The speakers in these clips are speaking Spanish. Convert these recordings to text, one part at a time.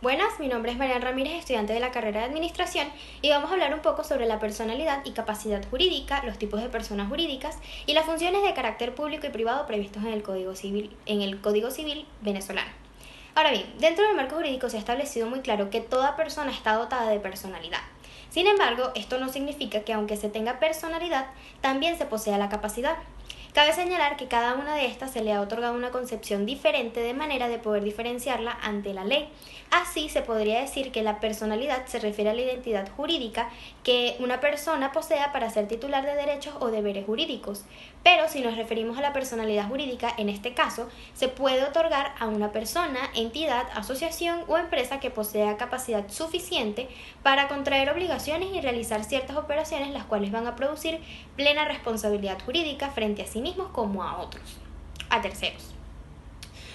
Buenas, mi nombre es Marian Ramírez, estudiante de la carrera de Administración, y vamos a hablar un poco sobre la personalidad y capacidad jurídica, los tipos de personas jurídicas y las funciones de carácter público y privado previstos en el Código Civil venezolano. Ahora bien, dentro del marco jurídico se ha establecido muy claro que toda persona está dotada de personalidad. Sin embargo, esto no significa que aunque se tenga personalidad, también se posea la capacidad. Cabe señalar que cada una de estas se le ha otorgado una concepción diferente de manera de poder diferenciarla ante la ley. Así se podría decir que la personalidad se refiere a la identidad jurídica que una persona posea para ser titular de derechos o deberes jurídicos. Pero si nos referimos a la personalidad jurídica, en este caso, se puede otorgar a una persona, entidad, asociación o empresa que posea capacidad suficiente para contraer obligaciones y realizar ciertas operaciones las cuales van a producir plena responsabilidad jurídica frente a sí mismos como a terceros.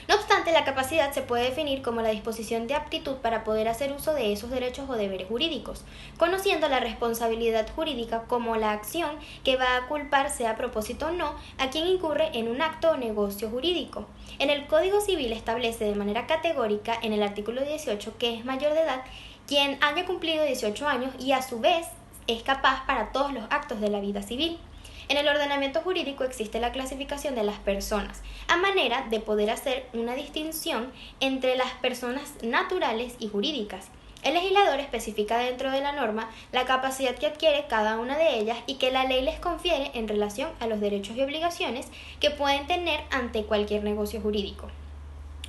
No obstante, la capacidad se puede definir como la disposición de aptitud para poder hacer uso de esos derechos o deberes jurídicos, conociendo la responsabilidad jurídica como la acción que va a culpar, sea a propósito o no, a quien incurre en un acto o negocio jurídico. En el Código Civil establece de manera categórica en el artículo 18 que es mayor de edad quien haya cumplido 18 años y a su vez es capaz para todos los actos de la vida civil. En el ordenamiento jurídico existe la clasificación de las personas, a manera de poder hacer una distinción entre las personas naturales y jurídicas. El legislador especifica dentro de la norma la capacidad que adquiere cada una de ellas y que la ley les confiere en relación a los derechos y obligaciones que pueden tener ante cualquier negocio jurídico.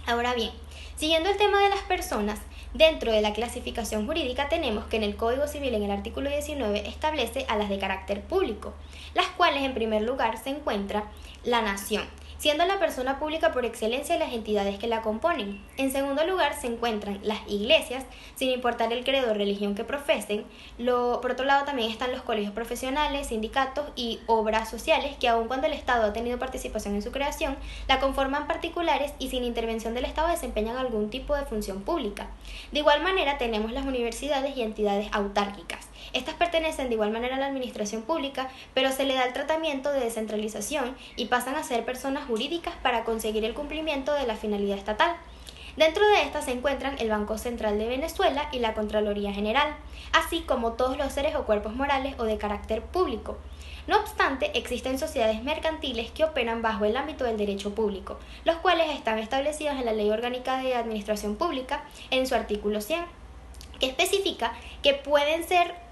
Ahora bien, siguiendo el tema de las personas, dentro de la clasificación jurídica tenemos que en el Código Civil, en el artículo 19, establece a las de carácter público, las cuales en primer lugar se encuentra la nación, siendo la persona pública por excelencia las entidades que la componen. En segundo lugar se encuentran las iglesias, sin importar el credo o religión que profesen. Por otro lado también están los colegios profesionales, sindicatos y obras sociales que aun cuando el Estado ha tenido participación en su creación, la conforman particulares y sin intervención del Estado desempeñan algún tipo de función pública. De igual manera tenemos las universidades y entidades autárquicas. Estas pertenecen de igual manera a la administración pública, pero se le da el tratamiento de descentralización y pasan a ser personas jurídicas para conseguir el cumplimiento de la finalidad estatal. Dentro de estas se encuentran el Banco Central de Venezuela y la Contraloría General, así como todos los seres o cuerpos morales o de carácter público. No obstante, existen sociedades mercantiles que operan bajo el ámbito del derecho público, los cuales están establecidos en la Ley Orgánica de Administración Pública en su artículo 100, que especifica que pueden ser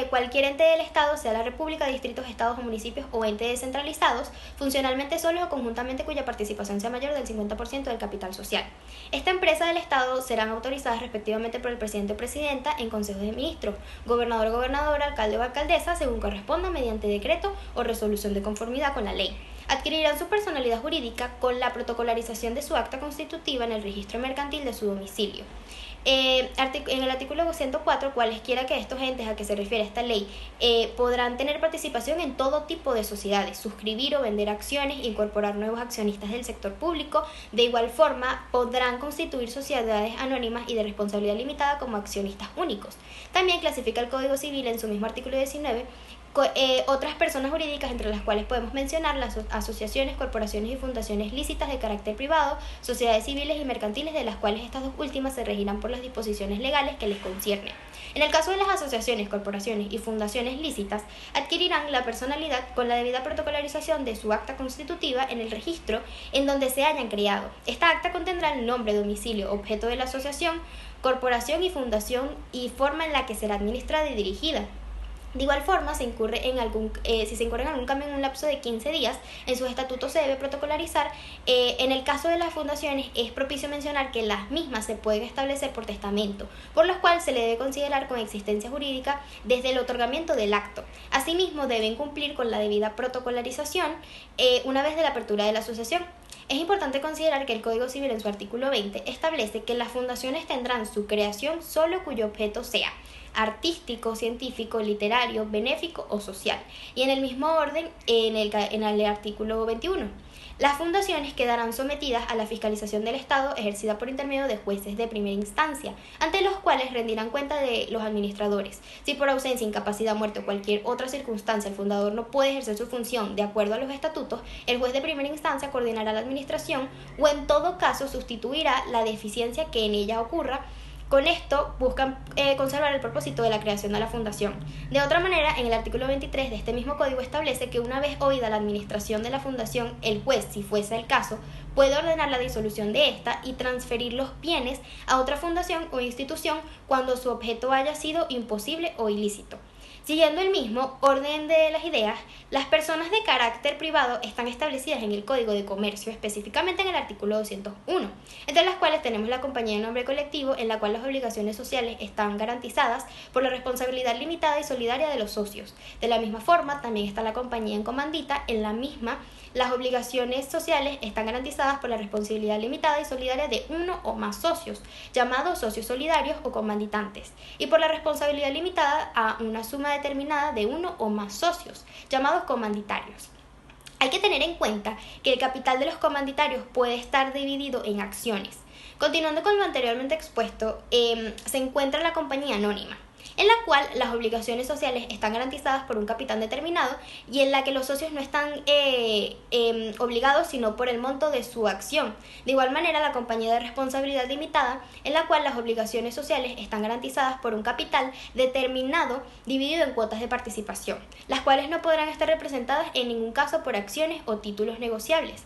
cualquier ente del Estado, sea la República, distritos, estados o municipios o entes descentralizados, funcionalmente solos o conjuntamente cuya participación sea mayor del 50% del capital social. Esta empresa del Estado serán autorizadas respectivamente por el presidente o presidenta en consejos de ministros, gobernador o gobernadora, alcalde o alcaldesa, según corresponda mediante decreto o resolución de conformidad con la ley. Adquirirán su personalidad jurídica con la protocolarización de su acta constitutiva en el registro mercantil de su domicilio. En el artículo 104, cualesquiera que estos entes a que se refiere esta ley podrán tener participación en todo tipo de sociedades, suscribir o vender acciones, incorporar nuevos accionistas del sector público. De igual forma, podrán constituir sociedades anónimas y de responsabilidad limitada como accionistas únicos. También clasifica el Código Civil en su mismo artículo 19 otras personas jurídicas, entre las cuales podemos mencionar las asociaciones, corporaciones y fundaciones lícitas de carácter privado, sociedades civiles y mercantiles, de las cuales estas dos últimas se regirán por las disposiciones legales que les conciernen. En el caso de las asociaciones, corporaciones y fundaciones lícitas, adquirirán la personalidad con la debida protocolarización de su acta constitutiva en el registro en donde se hayan creado. Esta acta contendrá el nombre, domicilio, objeto de la asociación, corporación y fundación y forma en la que será administrada y dirigida. De igual forma, si se incurre en algún cambio en un lapso de 15 días, en sus estatutos se debe protocolarizar. En el caso de las fundaciones, es propicio mencionar que las mismas se pueden establecer por testamento, por lo cual se le debe considerar con existencia jurídica desde el otorgamiento del acto. Asimismo, deben cumplir con la debida protocolarización una vez de la apertura de la asociación. Es importante considerar que el Código Civil en su artículo 20 establece que las fundaciones tendrán su creación solo cuyo objeto sea artístico, científico, literario, benéfico o social. Y en el mismo orden, en el artículo 21. Las fundaciones quedarán sometidas a la fiscalización del Estado ejercida por intermedio de jueces de primera instancia, ante los cuales rendirán cuenta de los administradores. Si por ausencia, incapacidad, muerte o cualquier otra circunstancia el fundador no puede ejercer su función de acuerdo a los estatutos, el juez de primera instancia coordinará la administración o en todo caso sustituirá la deficiencia que en ella ocurra Con esto buscan conservar el propósito de la creación de la fundación. De otra manera, en el artículo 23 de este mismo código establece que una vez oída la administración de la fundación, el juez, si fuese el caso, puede ordenar la disolución de esta y transferir los bienes a otra fundación o institución cuando su objeto haya sido imposible o ilícito. Siguiendo el mismo orden de las ideas, las personas de carácter privado están establecidas en el Código de Comercio, específicamente en el artículo 201, entre las cuales tenemos la compañía de nombre colectivo, en la cual las obligaciones sociales están garantizadas por la responsabilidad limitada y solidaria de los socios. De la misma forma, también está la compañía en comandita, en la misma las obligaciones sociales están garantizadas por la responsabilidad limitada y solidaria de uno o más socios, llamados socios solidarios o comanditantes, y por la responsabilidad limitada a una suma determinada de uno o más socios, llamados comanditarios. Hay que tener en cuenta que el capital de los comanditarios puede estar dividido en acciones. Continuando con lo anteriormente expuesto, se encuentra la compañía anónima, en la cual las obligaciones sociales están garantizadas por un capital determinado y en la que los socios no están obligados sino por el monto de su acción. De igual manera, la compañía de responsabilidad limitada, en la cual las obligaciones sociales están garantizadas por un capital determinado dividido en cuotas de participación, las cuales no podrán estar representadas en ningún caso por acciones o títulos negociables.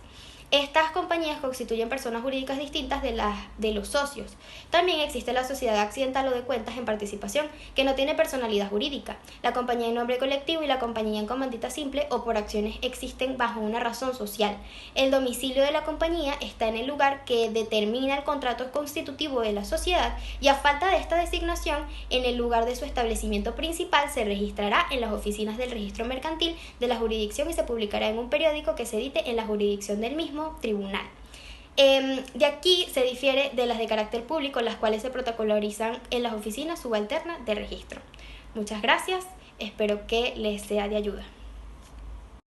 Estas compañías constituyen personas jurídicas distintas de los socios. También existe la sociedad accidental o de cuentas en participación, que no tiene personalidad jurídica. La compañía en nombre colectivo y la compañía en comandita simple o por acciones existen bajo una razón social. El domicilio de la compañía está en el lugar que determina el contrato constitutivo de la sociedad y, a falta de esta designación, en el lugar de su establecimiento principal se registrará en las oficinas del registro mercantil de la jurisdicción y se publicará en un periódico que se edite en la jurisdicción del mismo tribunal. De aquí se difiere de las de carácter público, las cuales se protocolarizan en las oficinas subalternas de registro. Muchas gracias, espero que les sea de ayuda.